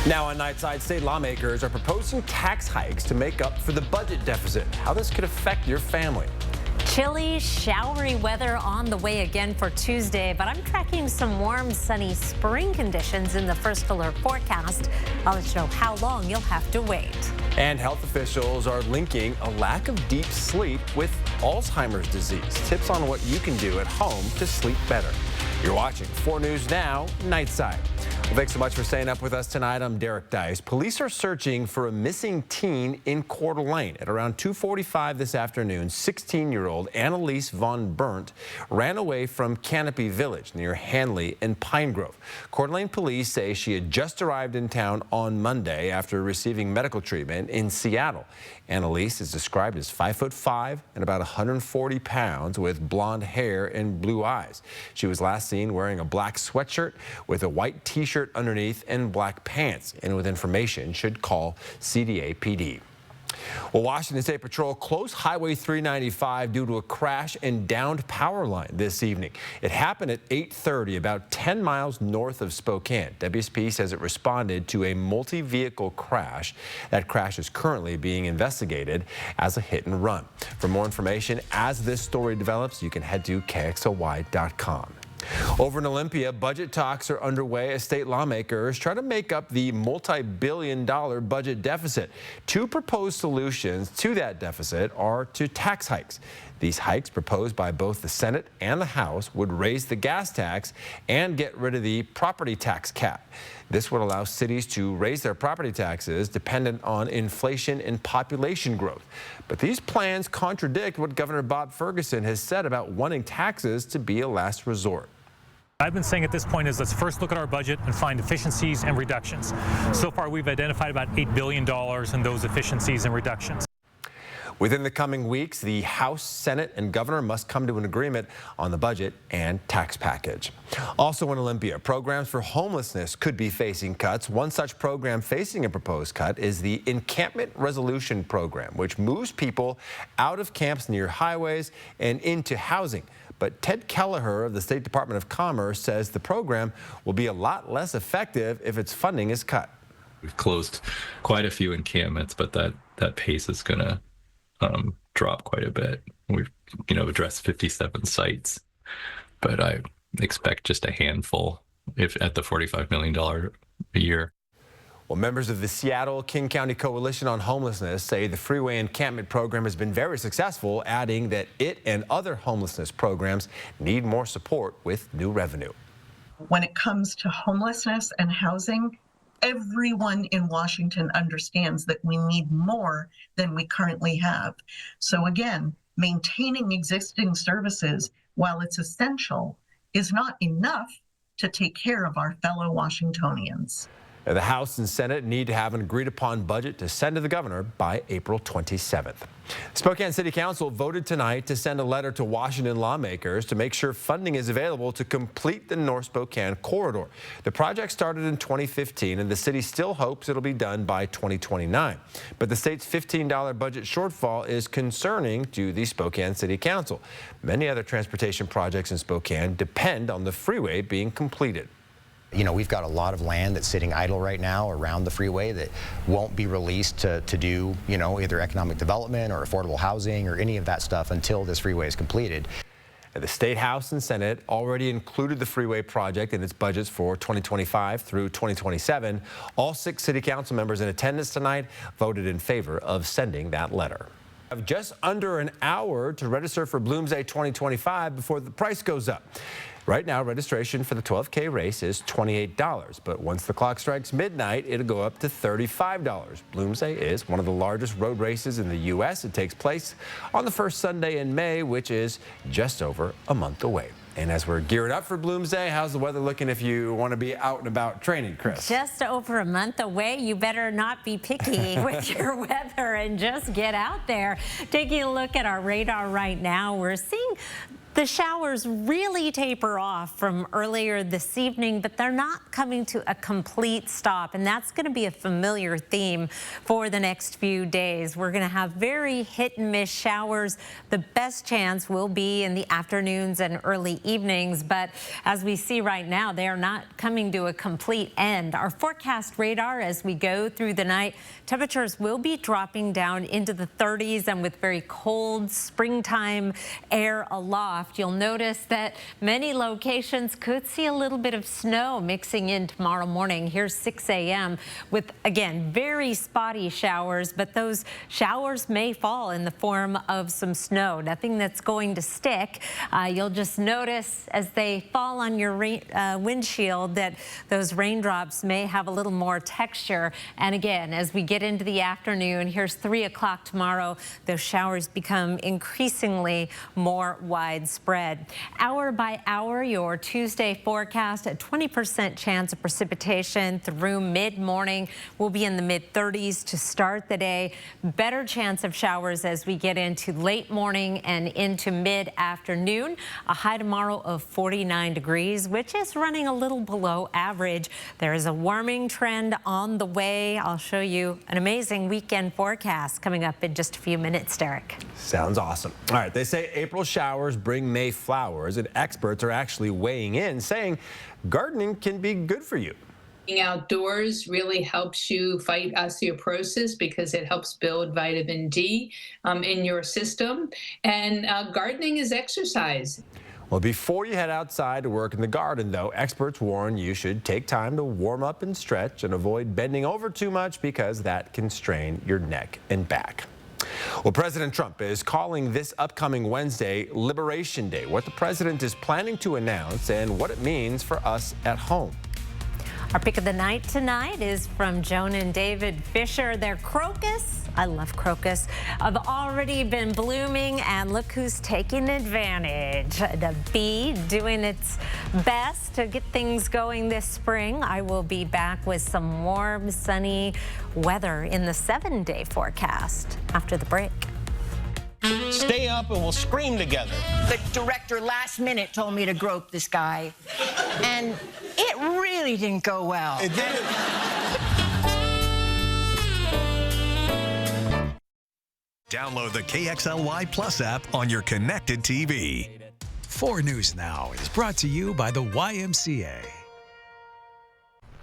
Now on Nightside, state lawmakers are proposing tax hikes to make up for the budget deficit. How this could affect your family. Chilly, showery weather on the way again for Tuesday, but I'm tracking some warm, sunny spring conditions in the first alert forecast. I'll let you know how long you'll have to wait. And health officials are linking a lack of deep sleep with Alzheimer's disease. Tips on what you can do at home to sleep better. You're watching 4 News Now, Nightside. Well, thanks so much for staying up with us tonight. I'm Derek Dice. Police are searching for a missing teen in Coeur d'Alene. At around 2:45 this afternoon, 16-year-old Annalise Von Burnt ran away from Canopy Village near Hanley and Pine Grove. Coeur d'Alene police say she had just arrived in town on Monday after receiving medical treatment in Seattle. Annalise is described as 5'5" and about 140 pounds with blonde hair and blue eyes. She was last seen wearing a black sweatshirt with a white t-shirt underneath and black pants. And with information, should call CDA PD. Well, Washington State Patrol closed Highway 395 due to a crash and downed power line this evening. It happened at 8:30, about 10 miles north of Spokane. WSP says it responded to a multi-vehicle crash. That crash is currently being investigated as a hit and run. For more information as this story develops, you can head to KXLY.com. Over in Olympia, budget talks are underway as state lawmakers try to make up the multi-billion-dollar budget deficit. Two proposed solutions to that deficit are to tax hikes. These hikes, proposed by both the Senate and the House, would raise the gas tax and get rid of the property tax cap. This would allow cities to raise their property taxes dependent on inflation and population growth. But these plans contradict what Governor Bob Ferguson has said about wanting taxes to be a last resort. I've been saying at this point is let's first look at our budget and find efficiencies and reductions. So far, we've identified about $8 billion in those efficiencies and reductions. Within the coming weeks, the House, Senate, and Governor must come to an agreement on the budget and tax package. Also in Olympia, programs for homelessness could be facing cuts. One such program facing a proposed cut is the Encampment Resolution Program, which moves people out of camps near highways and into housing. But Ted Kelleher of the State Department of Commerce says the program will be a lot less effective if its funding is cut. We've closed quite a few encampments, but that pace is going to drop quite a bit. We've addressed 57 sites, but I expect just a handful if at the $45 million a year. Well, members of the Seattle-King County Coalition on Homelessness say the freeway encampment program has been very successful, adding that it and other homelessness programs need more support with new revenue. When it comes to homelessness and housing, everyone in Washington understands that we need more than we currently have. So again, maintaining existing services, while it's essential, is not enough to take care of our fellow Washingtonians. The House and Senate need to have an agreed-upon budget to send to the governor by April 27th. Spokane City Council voted tonight to send a letter to Washington lawmakers to make sure funding is available to complete the North Spokane corridor. The project started in 2015, and the city still hopes it'll be done by 2029. But the state's $15 budget shortfall is concerning to the Spokane City Council. Many other transportation projects in Spokane depend on the freeway being completed. You know, we've got a lot of land that's sitting idle right now around the freeway that won't be released to do, either economic development or affordable housing or any of that stuff until this freeway is completed. The State House and Senate already included the freeway project in its budgets for 2025 through 2027. All 6 city council members in attendance tonight voted in favor of sending that letter. Have just under an hour to register for Bloomsday 2025 before the price goes up. Right now, registration for the 12K race is $28, but once the clock strikes midnight, it'll go up to $35. Bloomsday is one of the largest road races in the U.S. It takes place on the first Sunday in May, which is just over a month away. And as we're gearing up for Bloomsday, how's the weather looking if you want to be out and about training, Chris? Just over a month away. You better not be picky with your weather and just get out there. Taking a look at our radar right now, we're seeing The showers really taper off from earlier this evening, but they're not coming to a complete stop, and that's going to be a familiar theme for the next few days. We're going to have very hit and miss showers. The best chance will be in the afternoons and early evenings, but as we see right now, they are not coming to a complete end. Our forecast radar as we go through the night, temperatures will be dropping down into the 30s, and with very cold springtime air aloft. You'll notice that many locations could see a little bit of snow mixing in tomorrow morning. Here's 6 a.m. with, again, very spotty showers, but those showers may fall in the form of some snow. Nothing that's going to stick. You'll just notice as they fall on your windshield that those raindrops may have a little more texture. And again, as we get into the afternoon, here's 3 o'clock tomorrow, those showers become increasingly more widespread. Hour by hour, your Tuesday forecast, a 20% chance of precipitation through mid-morning. We'll be in the mid-30s to start the day. Better chance of showers as we get into late morning and into mid-afternoon. A high tomorrow of 49 degrees, which is running a little below average. There is a warming trend on the way. I'll show you an amazing weekend forecast coming up in just a few minutes, Derek. Sounds awesome. All right, they say April showers bring May flowers, and experts are actually weighing in, saying gardening can be good for you. Being outdoors really helps you fight osteoporosis because it helps build vitamin D in your system, and gardening is exercise. Well, before you head outside to work in the garden, though, experts warn you should take time to warm up and stretch and avoid bending over too much because that can strain your neck and back. Well, President Trump is calling this upcoming Wednesday Liberation Day, what the president is planning to announce and what it means for us at home. Our pick of the night tonight is from Joan and David Fisher. Their crocus, I love crocus, have already been blooming, and look who's taking advantage. The bee doing its best to get things going this spring. I will be back with some warm, sunny weather in the 7-day forecast after the break. Stay up and we'll scream together. The director last minute told me to grope this guy, and it really didn't go well. It didn't. Download the KXLY Plus app on your connected TV. 4 News Now is brought to you by the YMCA.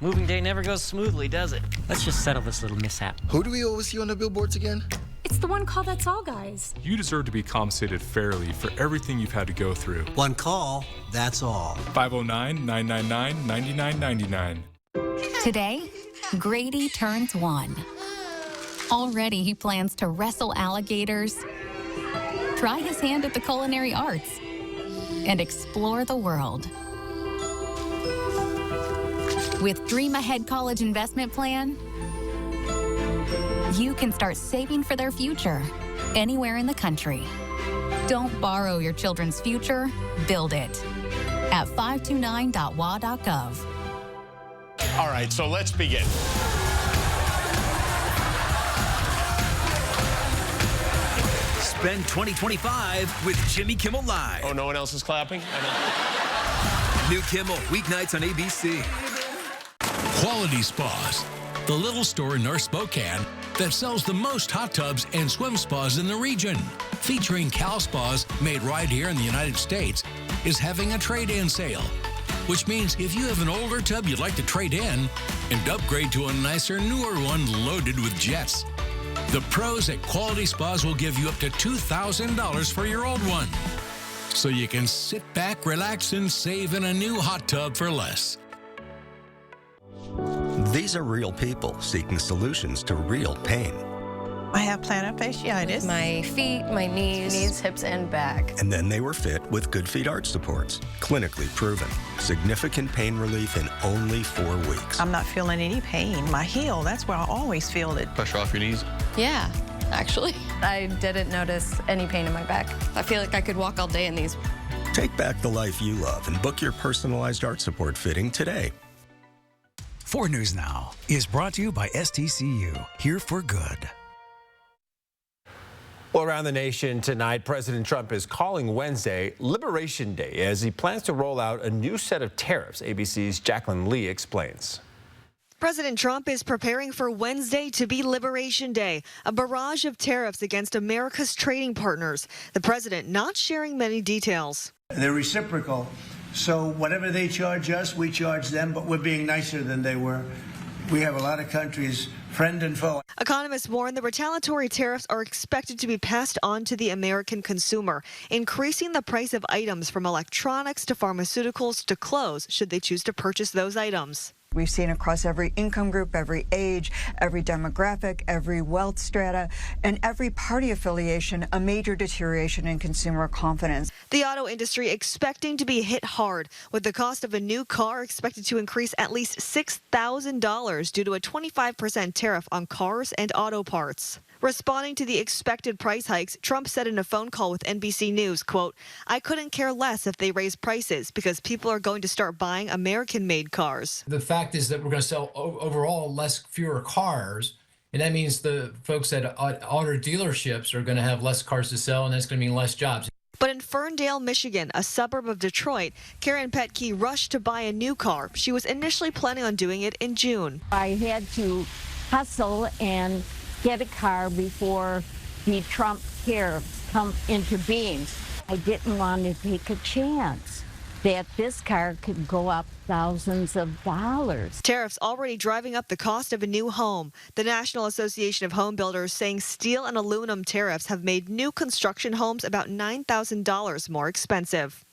Moving day never goes smoothly, does it? Let's just settle this little mishap. Who do we always see on the billboards again? It's the one call that's all, guys. You deserve to be compensated fairly for everything you've had to go through. One call, that's all. 509-999-9999. Today, Grady turns 1. Already he plans to wrestle alligators, try his hand at the culinary arts, and explore the world. With Dream Ahead College Investment Plan, you can start saving for their future anywhere in the country. Don't borrow your children's future, build it at 529.wa.gov. All right, so let's begin. Spend 2025 with Jimmy Kimmel Live. Oh, no one else is clapping? New Kimmel, weeknights on ABC. Quality Spas, the little store in North Spokane that sells the most hot tubs and swim spas in the region. Featuring Cal Spas made right here in the United States, is having a trade-in sale, which means if you have an older tub you'd like to trade in and upgrade to a nicer, newer one loaded with jets, the pros at Quality Spas will give you up to $2,000 for your old one. So you can sit back, relax, and save in a new hot tub for less. These are real people seeking solutions to real pain. I have plantar fasciitis. My feet, my knees, hips, and back. And then they were fit with Good Feet arch supports. Clinically proven. Significant pain relief in only 4 weeks. I'm not feeling any pain. My heel, that's where I always feel it. Pressure off your knees? Yeah, actually. I didn't notice any pain in my back. I feel like I could walk all day in these. Take back the life you love and book your personalized arch support fitting today. 4 News Now is brought to you by STCU, here for good. Well, around the nation tonight, President Trump is calling Wednesday Liberation Day as he plans to roll out a new set of tariffs. ABC's Jacqueline Lee explains. President Trump is preparing for Wednesday to be Liberation Day, a barrage of tariffs against America's trading partners. The president not sharing many details. They're reciprocal, so whatever they charge us, we charge them, but we're being nicer than they were. We have a lot of countries, friend and foe. Economists warn the retaliatory tariffs are expected to be passed on to the American consumer, increasing the price of items from electronics to pharmaceuticals to clothes should they choose to purchase those items. We've seen across every income group, every age, every demographic, every wealth strata, and every party affiliation, a major deterioration in consumer confidence. The auto industry expecting to be hit hard, with the cost of a new car expected to increase at least $6,000 due to a 25% tariff on cars and auto parts. Responding to the expected price hikes, Trump said in a phone call with NBC News, quote, "I couldn't care less if they raise prices because people are going to start buying American-made cars." The fact is that we're going to sell overall fewer cars, and that means the folks at auto dealerships are going to have less cars to sell, and that's going to mean less jobs. But in Ferndale, Michigan, a suburb of Detroit, Karen Petke rushed to buy a new car. She was initially planning on doing it in June. I had to hustle and get a car before the Trump tariffs come into being. I didn't want to take a chance that this car could go up thousands of dollars. Tariffs already driving up the cost of a new home. The National Association of Home Builders saying steel and aluminum tariffs have made new construction homes about $9,000 more expensive.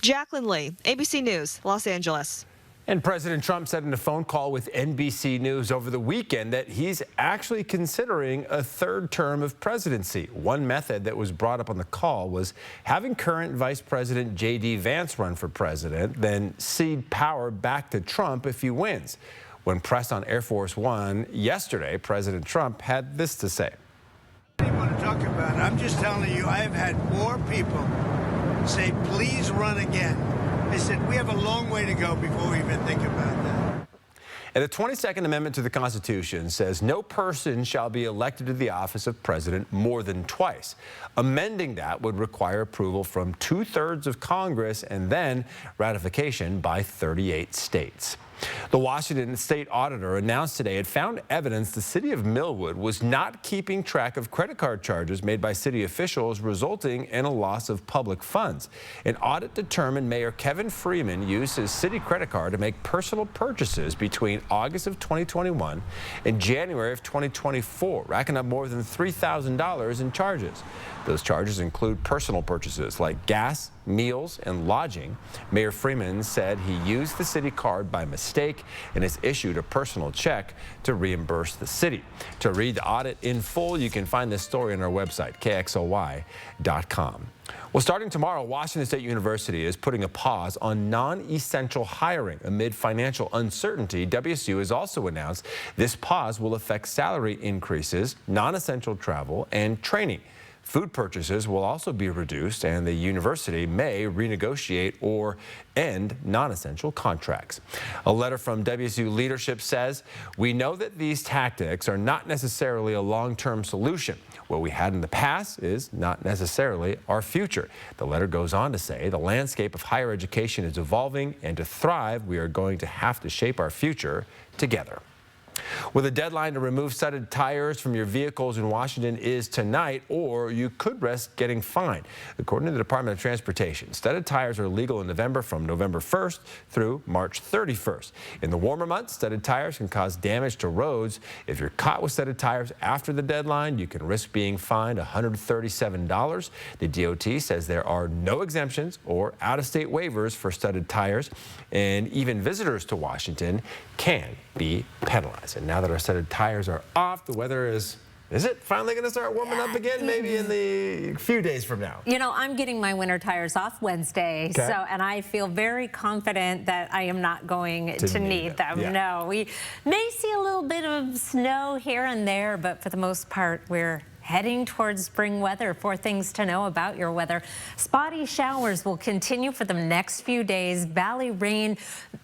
Jacqueline Lee, ABC News, Los Angeles. And President Trump said in a phone call with NBC News over the weekend that he's actually considering a third term of presidency. One method that was brought up on the call was having current Vice President J.D. Vance run for president, then cede power back to Trump if he wins. When pressed on Air Force One yesterday, President Trump had this to say. I didn't want to talk about it. I'm just telling you, I have had more people say, please run again. I said, we have a long way to go before we even think about that. And the 22nd Amendment to the Constitution says no person shall be elected to the office of president more than twice. Amending that would require approval from 2/3 of Congress and then ratification by 38 states. The Washington state auditor announced today it found evidence the city of Millwood was not keeping track of credit card charges made by city officials, resulting in a loss of public funds. An audit determined Mayor Kevin Freeman used his city credit card to make personal purchases between August of 2021 and January of 2024, racking up more than $3,000 in charges. Those charges include personal purchases like gas, meals, and lodging. Mayor Freeman said he used the city card by mistake and has issued a personal check to reimburse the city. To read the audit in full, you can find this story on our website, KXLY.com. Well, starting tomorrow, Washington State University is putting a pause on non-essential hiring amid financial uncertainty. WSU has also announced this pause will affect salary increases, non-essential travel, and training. Food purchases will also be reduced, and the university may renegotiate or end non-essential contracts. A letter from WSU leadership says, "We know that these tactics are not necessarily a long-term solution. What we had in the past is not necessarily our future." The letter goes on to say, "The landscape of higher education is evolving, and to thrive, we are going to have to shape our future together." Well, the deadline to remove studded tires from your vehicles in Washington is tonight, or you could risk getting fined. According to the Department of Transportation, studded tires are legal in November from November 1st through March 31st. In the warmer months, studded tires can cause damage to roads. If you're caught with studded tires after the deadline, you can risk being fined $137. The DOT says there are no exemptions or out-of-state waivers for studded tires, and even visitors to Washington can be penalized. And now that our studded tires are off, the weather is it finally going to start warming up again? Maybe in the few days from now. You know, I'm getting my winter tires off Wednesday, Okay. and I feel very confident that I am not going to need them. Yeah. No, we may see a little bit of snow here and there, but for the most part, we're heading towards spring weather. 4 things to know about your weather. Spotty showers will continue for the next few days. Valley rain,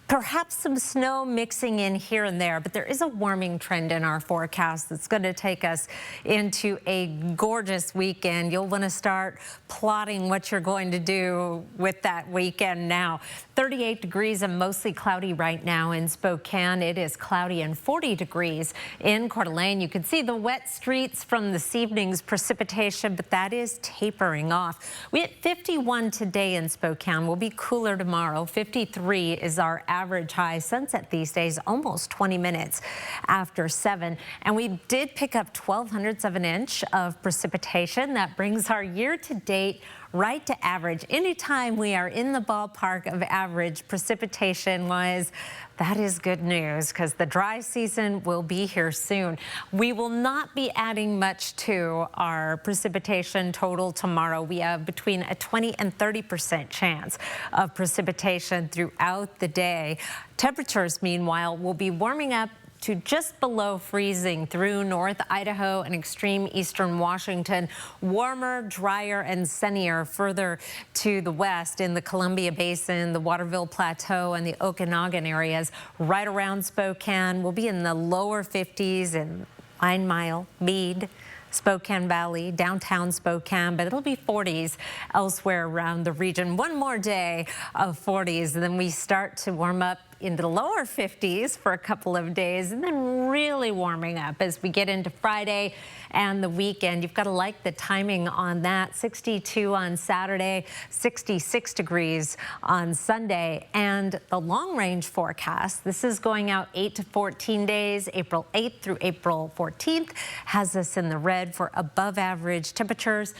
perhaps some snow mixing in here and there, but there is a warming trend in our forecast that's going to take us into a gorgeous weekend. You'll want to start plotting what you're going to do with that weekend now. 38 degrees and mostly cloudy right now in Spokane. It is cloudy and 40 degrees in Coeur d'Alene. You can see the wet streets from this evening's precipitation, but that is tapering off. We hit 51 today in Spokane. We'll be cooler tomorrow. 53 is our average high. Sunset these days almost 20 minutes after 7. And we did pick up 0.12 of an inch of precipitation. That brings our year-to-date right to average. Anytime we are in the ballpark of average precipitation-wise, that is good news because the dry season will be here soon. We will not be adding much to our precipitation total tomorrow. We have between a 20 and 30% chance of precipitation throughout the day. Temperatures, meanwhile, will be warming up to just below freezing through North Idaho and extreme eastern Washington. Warmer, drier, and sunnier further to the west in the Columbia Basin, the Waterville Plateau, and the Okanagan areas. Right around Spokane, we'll be in the lower 50s in 9 Mile, Meade, Spokane Valley, downtown Spokane, but it'll be 40s elsewhere around the region. One more day of 40s, and then we start to warm up into the lower 50s for a couple of days, and then really warming up as we get into Friday and the weekend. You've got to like the timing on that. 62 on Saturday, 66 degrees on Sunday. And the long-range forecast, this is going out 8 to 14 days. April 8th through April 14th has us in the red for above average temperatures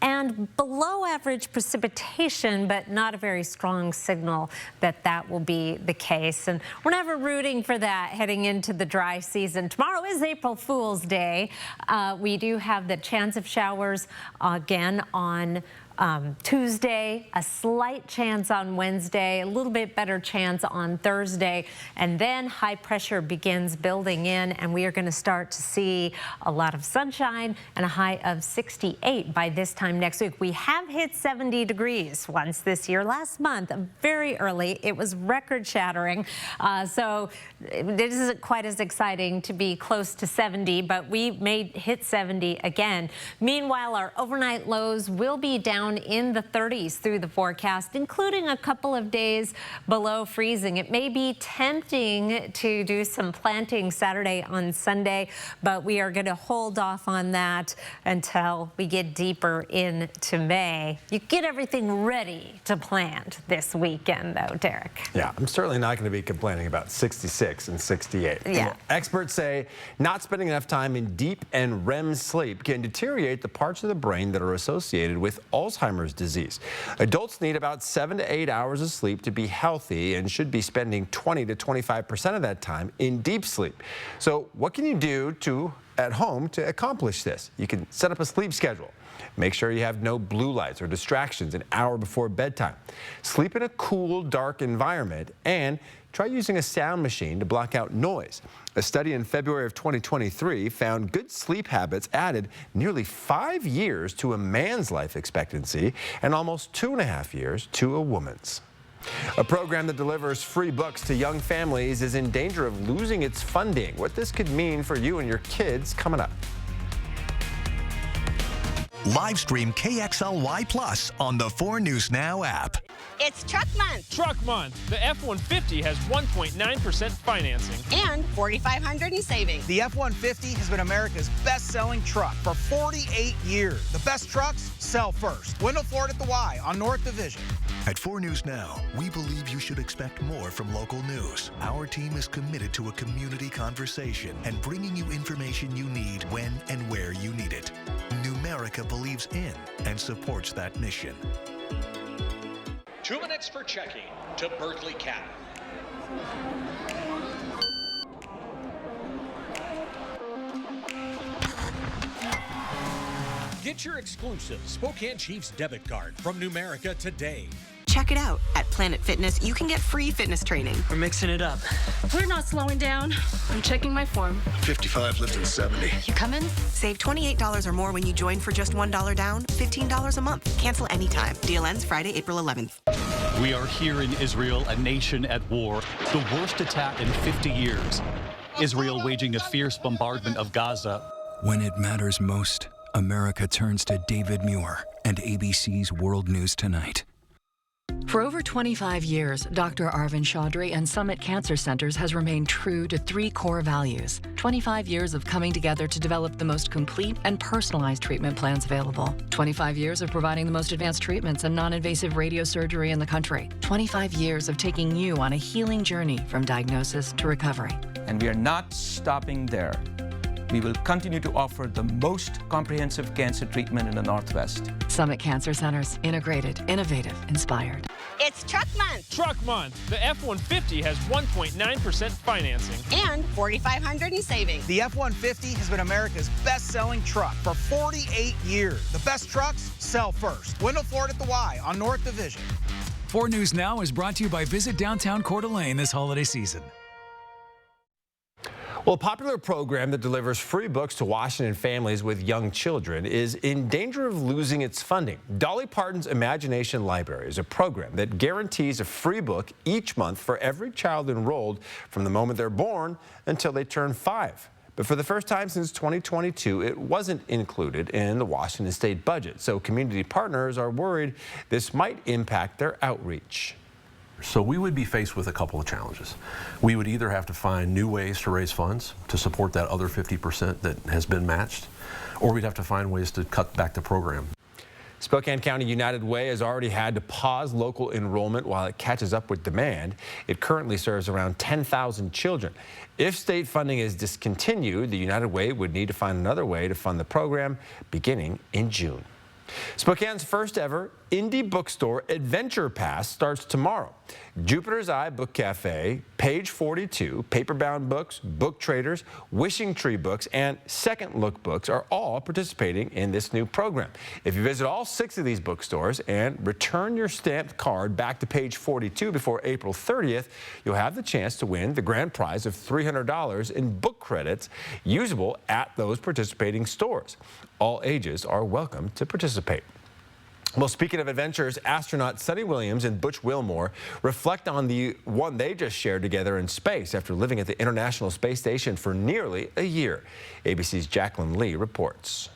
and below average precipitation, but not a very strong signal that that will be the case. And we're never rooting for that heading into the dry season. Tomorrow is April Fool's Day. We do have the chance of showers again on Tuesday, a slight chance on Wednesday, a little bit better chance on Thursday, and then high pressure begins building in, and we are going to start to see a lot of sunshine and a high of 68 by this time next week. We have hit 70 degrees once this year. Last month, very early, it was record-shattering, so it isn't quite as exciting to be close to 70, but we may hit 70 again. Meanwhile, our overnight lows will be down in the 30s through the forecast, including a couple of days below freezing. It may be tempting to do some planting Saturday on Sunday, but we are going to hold off on that until we get deeper into May. You get everything ready to plant this weekend, though, Derek. Yeah, I'm certainly not going to be complaining about 66 and 68. Yeah. Experts say not spending enough time in deep and REM sleep can deteriorate the parts of the brain that are associated with Alzheimer's disease. Adults need about 7 to 8 hours of sleep to be healthy and should be spending 20 to 25% of that time in deep sleep. So what can you do at home to accomplish this? You can set up a sleep schedule. Make sure you have no blue lights or distractions an hour before bedtime. Sleep in a cool, dark environment, and try using a sound machine to block out noise. A study in February of 2023 found good sleep habits added nearly 5 years to a man's life expectancy and almost 2.5 years to a woman's. A program that delivers free books to young families is in danger of losing its funding. What this could mean for you and your kids coming up. Live stream KXLY Plus on the 4 News Now app. It's Truck Month. Truck Month. The F-150 has 1.9% financing. And $4,500 in savings. The F-150 has been America's best-selling truck for 48 years. The best trucks sell first. Wendell Ford at the Y on North Division. At 4 News Now, we believe you should expect more from local news. Our team is committed to a community conversation and bringing you information you need when and where you need it. Numerica believes in and supports that mission. 2 minutes for checking to Berkeley Cattle. Get your exclusive Spokane Chiefs debit card from Numerica today. Check it out. At Planet Fitness, you can get free fitness training. We're mixing it up. We're not slowing down. I'm checking my form. 55, lifting 70. You coming? Save $28 or more when you join for just $1 down, $15 a month. Cancel anytime. Deal ends Friday, April 11th. We are here in Israel, a nation at war, the worst attack in 50 years. Israel waging a fierce bombardment of Gaza. When it matters most, America turns to David Muir and ABC's World News Tonight. For over 25 years, Dr. Arvind Chaudhry and Summit Cancer Centers has remained true to 3 core values. 25 years of coming together to develop the most complete and personalized treatment plans available. 25 years of providing the most advanced treatments and non-invasive radiosurgery in the country. 25 years of taking you on a healing journey from diagnosis to recovery. And we are not stopping there. We will continue to offer the most comprehensive cancer treatment in the Northwest. Summit Cancer Centers. Integrated, innovative, inspired. It's Truck Month. Truck Month. The F-150 has 1.9% financing. And $4,500 in savings. The F-150 has been America's best-selling truck for 48 years. The best trucks sell first. Wendell Ford at the Y on North Division. 4 News Now is brought to you by Visit Downtown Coeur d'Alene this holiday season. Well, a popular program that delivers free books to Washington families with young children is in danger of losing its funding. Dolly Parton's Imagination Library is a program that guarantees a free book each month for every child enrolled from the moment they're born until they turn 5. But for the first time since 2022, it wasn't included in the Washington state budget. So community partners are worried this might impact their outreach. So we would be faced with a couple of challenges. We would either have to find new ways to raise funds to support that other 50% that has been matched, or we'd have to find ways to cut back the program. Spokane County United Way has already had to pause local enrollment while it catches up with demand. It currently serves around 10,000 children. If state funding is discontinued, the United Way would need to find another way to fund the program beginning in June. Spokane's first ever indie bookstore Adventure Pass starts tomorrow. Jupiter's Eye Book Cafe, Page 42, Paperbound Books, Book Traders, Wishing Tree Books, and Second Look Books are all participating in this new program. If you visit all 6 of these bookstores and return your stamped card back to Page 42 before April 30th, you'll have the chance to win the grand prize of $300 in book credits usable at those participating stores. All ages are welcome to participate. Well, speaking of adventures, astronauts Sunny Williams and Butch Wilmore reflect on the one they just shared together in space after living at the International Space Station for nearly a year. ABC's Jacqueline Lee reports.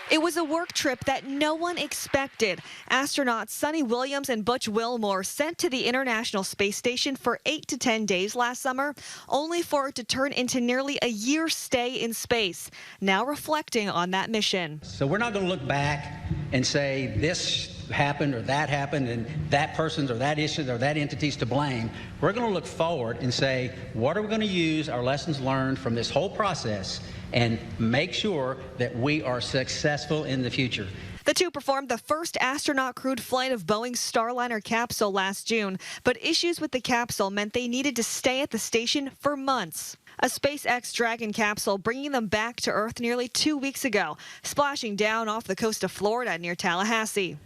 It was a work trip that no one expected. Astronauts Sunny Williams and Butch Wilmore sent to the International Space Station for 8 to 10 days last summer, only for it to turn into nearly a year's stay in space. Now reflecting on that mission. So we're not going to look back and say this happened or that happened and that person's or that issue or that entity's to blame. We're going to look forward and say, what are we going to use our lessons learned from this whole process and make sure that we are successful in the future. The two performed the first astronaut-crewed flight of Boeing's Starliner capsule last June, but issues with the capsule meant they needed to stay at the station for months. A SpaceX Dragon capsule bringing them back to Earth nearly 2 weeks ago, splashing down off the coast of Florida near Tallahassee.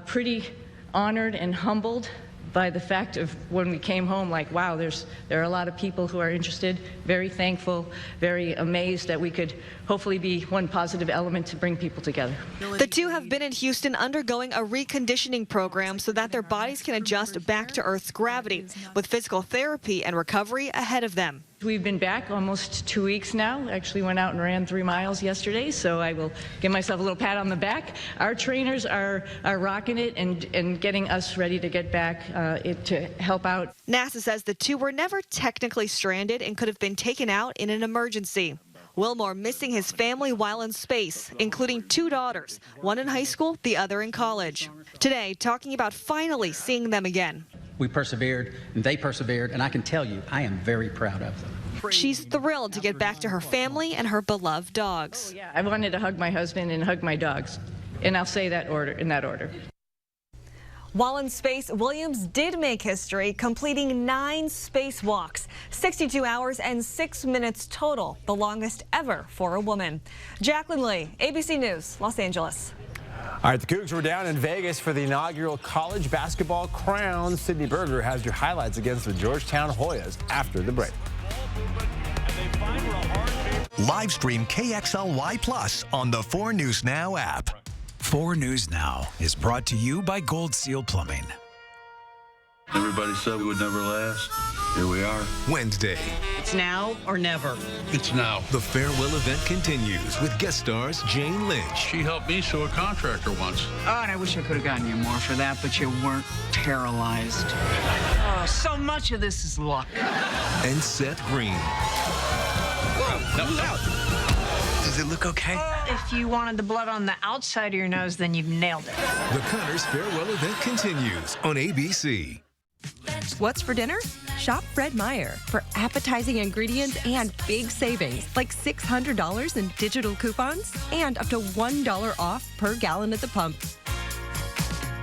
Pretty honored and humbled by the fact of when we came home, like, wow, there are a lot of people who are interested, very thankful, very amazed that we could hopefully be one positive element to bring people together. The two have been in Houston undergoing a reconditioning program so that their bodies can adjust back to Earth's gravity, with physical therapy and recovery ahead of them. We've been back almost 2 weeks now. Actually went out and ran 3 miles yesterday, so I will give myself a little pat on the back. Our trainers are rocking it and getting us ready to get back to help out. NASA says the two were never technically stranded and could have been taken out in an emergency. Wilmore missing his family while in space, including 2 daughters, one in high school, the other in college. Today, talking about finally seeing them again. We persevered, and they persevered, and I can tell you, I am very proud of them. She's thrilled to get back to her family and her beloved dogs. Oh, yeah. I wanted to hug my husband and hug my dogs, and I'll say that in that order. While in space, Williams did make history, completing 9 spacewalks, 62 hours and 6 minutes total, the longest ever for a woman. Jacqueline Lee, ABC News, Los Angeles. All right, the Cougs were down in Vegas for the inaugural college basketball crown. Sydney Berger has your highlights against the Georgetown Hoyas after the break. Live stream KXLY Plus on the 4 News Now app. 4 News Now is brought to you by Gold Seal Plumbing. Everybody said we would never last. Here we are. Wednesday. It's now or never. It's now. The farewell event continues with guest stars Jane Lynch. She helped me sue a contractor once. Oh, and I wish I could have gotten you more for that, but you weren't paralyzed. Oh, so much of this is luck. And Seth Green. Whoa, that was out. Does it look okay? If you wanted the blood on the outside of your nose, then you've nailed it. The Connors farewell event continues on ABC. What's for dinner? Shop Fred Meyer for appetizing ingredients and big savings, like $600 in digital coupons and up to $1 off per gallon at the pump.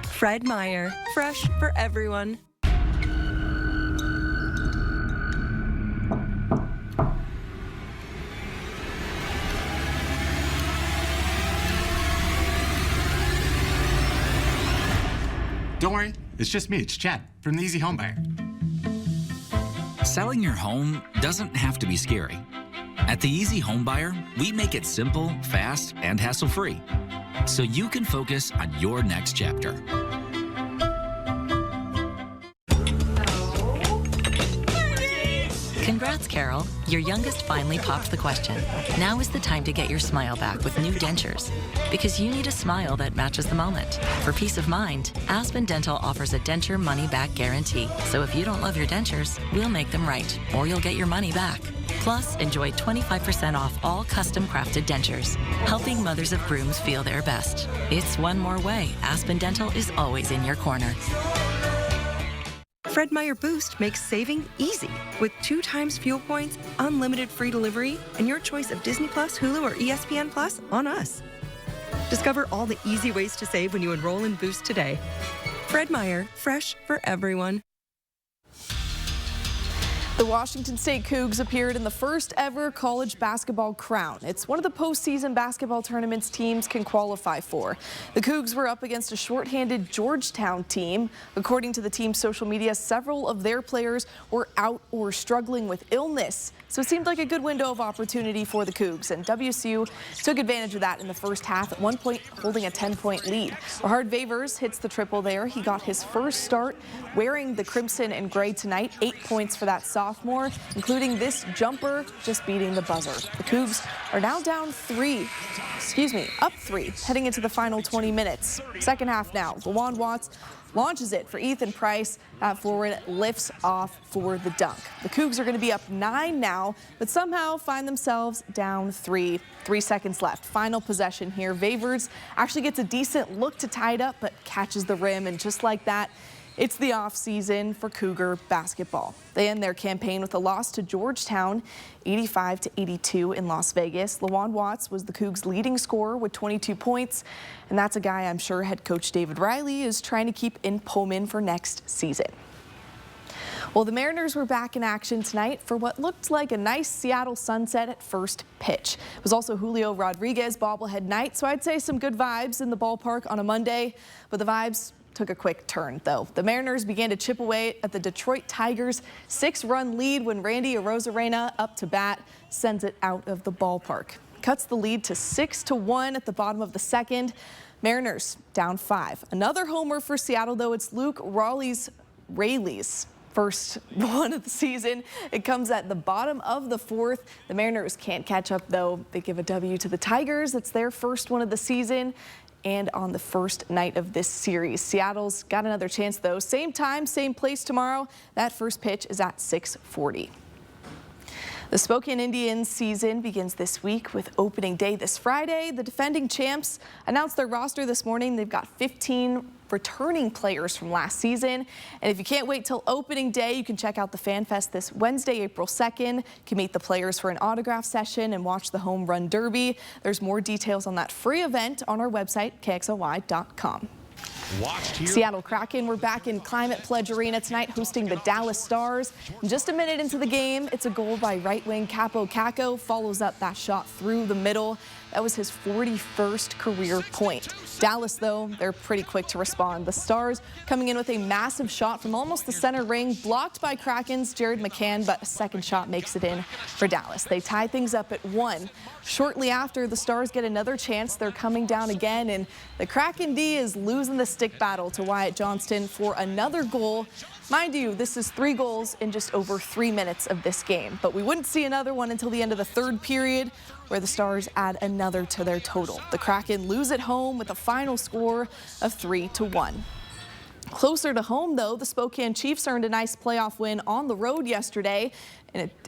Fred Meyer, fresh for everyone. Don't worry, it's just me. It's Chad from the Easy Home Buyer. Selling your home doesn't have to be scary. At the Easy Home Buyer, we make it simple, fast, and hassle-free, so you can focus on your next chapter. Congrats, Carol. Your youngest finally popped the question. Now is the time to get your smile back with new dentures. Because you need a smile that matches the moment. For peace of mind, Aspen Dental offers a denture money-back guarantee. So if you don't love your dentures, we'll make them right, or you'll get your money back. Plus, enjoy 25% off all custom-crafted dentures, helping mothers of grooms feel their best. It's one more way Aspen Dental is always in your corner. Fred Meyer Boost makes saving easy with 2 times fuel points, unlimited free delivery, and your choice of Disney Plus, Hulu, or ESPN Plus on us. Discover all the easy ways to save when you enroll in Boost today. Fred Meyer, fresh for everyone. The Washington State Cougs appeared in the first ever college basketball crown. It's one of the postseason basketball tournaments teams can qualify for. The Cougs were up against a shorthanded Georgetown team. According to the team's social media, several of their players were out or struggling with illness. So it seemed like a good window of opportunity for the Cougs, and WSU took advantage of that in the first half, at one point holding a 10-point lead. Rahard Favors hits the triple there. He got his first start wearing the crimson and gray tonight, 8 points for that sophomore, including this jumper just beating the buzzer. The Cougs are now up 3, heading into the final 20 minutes. Second half now, LaJuan Watts launches it for Ethan Price. That forward lifts off for the dunk. The Cougs are going to be up 9 now, but somehow find themselves down 3. 3 seconds left. Final possession here. Favors actually gets a decent look to tie it up, but catches the rim, and just like that, it's the off season for Cougar basketball. They end their campaign with a loss to Georgetown, 85-82 in Las Vegas. LaJuan Watts was the Cougs' leading scorer with 22 points, and that's a guy I'm sure head coach David Riley is trying to keep in Pullman for next season. Well, the Mariners were back in action tonight for what looked like a nice Seattle sunset at first pitch. It was also Julio Rodriguez bobblehead night, so I'd say some good vibes in the ballpark on a Monday, but the vibes took a quick turn, though. The Mariners began to chip away at the Detroit Tigers' 6-run lead when Randy Arozarena, up to bat, sends it out of the ballpark. Cuts the lead to 6-1 at the bottom of the second. Mariners down 5. Another homer for Seattle, though. It's Luke Raley's first one of the season. It comes at the bottom of the 4th. The Mariners can't catch up, though. They give a W to the Tigers. It's their first one of the season, and on the first night of this series. Seattle's got another chance, though. Same time, same place tomorrow. That first pitch is at 6:40. The Spokane Indians season begins this week with opening day this Friday. The defending champs announced their roster this morning. They've got 15 returning players from last season. And if you can't wait till opening day, you can check out the Fan Fest this Wednesday, April 2nd. You can meet the players for an autograph session and watch the Home Run Derby. There's more details on that free event on our website, KXLY.com. Seattle Kraken were back in Climate Pledge Arena tonight hosting the Dallas Stars. Just a minute into the game, it's a goal by right wing Capo Caco. Follows up that shot through the middle. That was his 41st career point. Dallas, though, they're pretty quick to respond. The Stars coming in with a massive shot from almost the center ring, blocked by Kraken's Jared McCann, but a second shot makes it in for Dallas. They tie things up at 1. Shortly after, the Stars get another chance. They're coming down again, and the Kraken D is losing the stick battle to Wyatt Johnston for another goal. Mind you, this is 3 goals in just over 3 minutes of this game, but we wouldn't see another one until the end of the 3rd period, where the Stars add another to their total. The Kraken lose at home with a final score of 3-1. Closer to home, though, the Spokane Chiefs earned a nice playoff win on the road yesterday.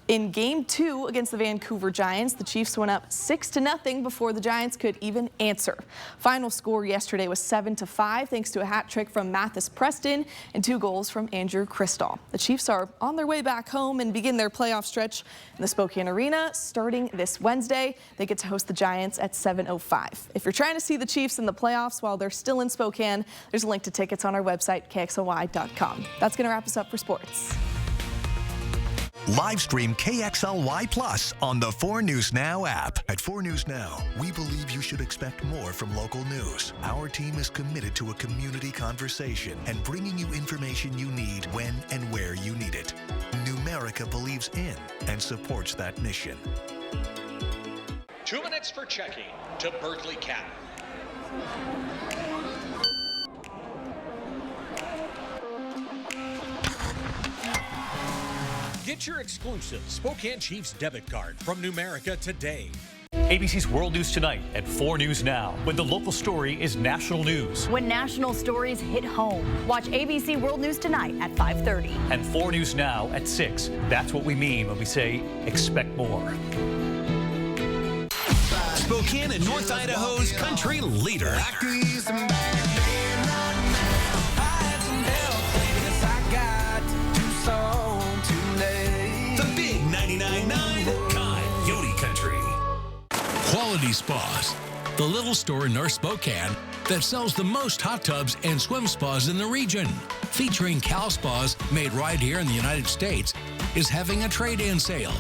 In Game 2 against the Vancouver Giants, the Chiefs went up 6-0 before the Giants could even answer. Final score yesterday was 7-5, thanks to a hat trick from Mathis Preston and 2 goals from Andrew Cristall. The Chiefs are on their way back home and begin their playoff stretch in the Spokane Arena starting this Wednesday. They get to host the Giants at 7:05. If you're trying to see the Chiefs in the playoffs while they're still in Spokane, there's a link to tickets on our website, KXLY.com. That's going to wrap us up for sports. Live stream KXLY Plus on the 4 News Now app. At 4 News Now, we believe you should expect more from local news. Our team is committed to a community conversation and bringing you information you need when and where you need it. Numerica believes in and supports that mission. 2 minutes for checking to Berkeley Cap. Get your exclusive Spokane Chiefs debit card from Numerica today. ABC's World News Tonight at 4 News Now, when the local story is national news. When national stories hit home. Watch ABC World News Tonight at 5:30. And 4 News Now at 6. That's what we mean when we say expect more. Spokane and North Idaho's country leader. The big 99.9 Coyote Country. Quality Spas, the little store in North Spokane that sells the most hot tubs and swim spas in the region. Featuring Cal Spas made right here in the United States, is having a trade-in sale.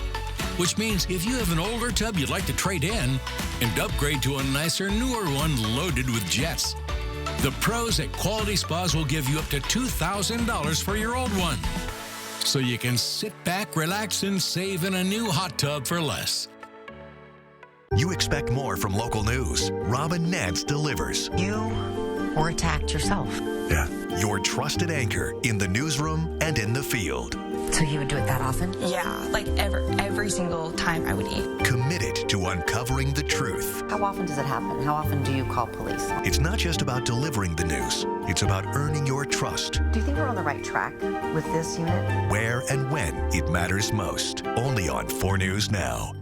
Which means if you have an older tub you'd like to trade in and upgrade to a nicer, newer one loaded with jets, the pros at Quality Spas will give you up to $2,000 for your old one. So you can sit back, relax, and save in a new hot tub for less. You expect more from local news. Robin Nance delivers. You were attacked yourself. Yeah. Your trusted anchor in the newsroom and in the field. So you would do it that often? Yeah, like every single time I would eat. Committed to uncovering the truth. How often does it happen? How often do you call police? It's not just about delivering the news. It's about earning your trust. Do you think we're on the right track with this unit? Where and when it matters most. Only on 4 News Now.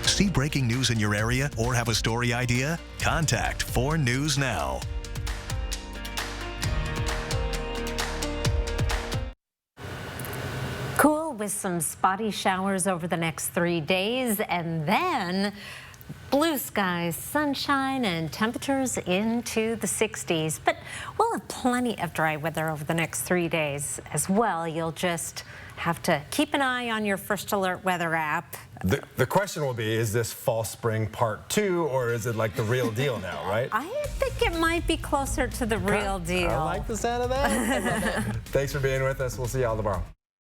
See breaking news in your area or have a story idea? Contact 4 News Now. Cool with some spotty showers over the next 3 days, and then blue skies, sunshine, and temperatures into the 60s. But we'll have plenty of dry weather over the next 3 days as well. You'll just have to keep an eye on your First Alert weather app. The question will be, is this fall spring part 2, or is it like the real deal now, right? I think it might be closer to the real deal. I like the sound of that. Thanks for being with us. We'll see y'all tomorrow.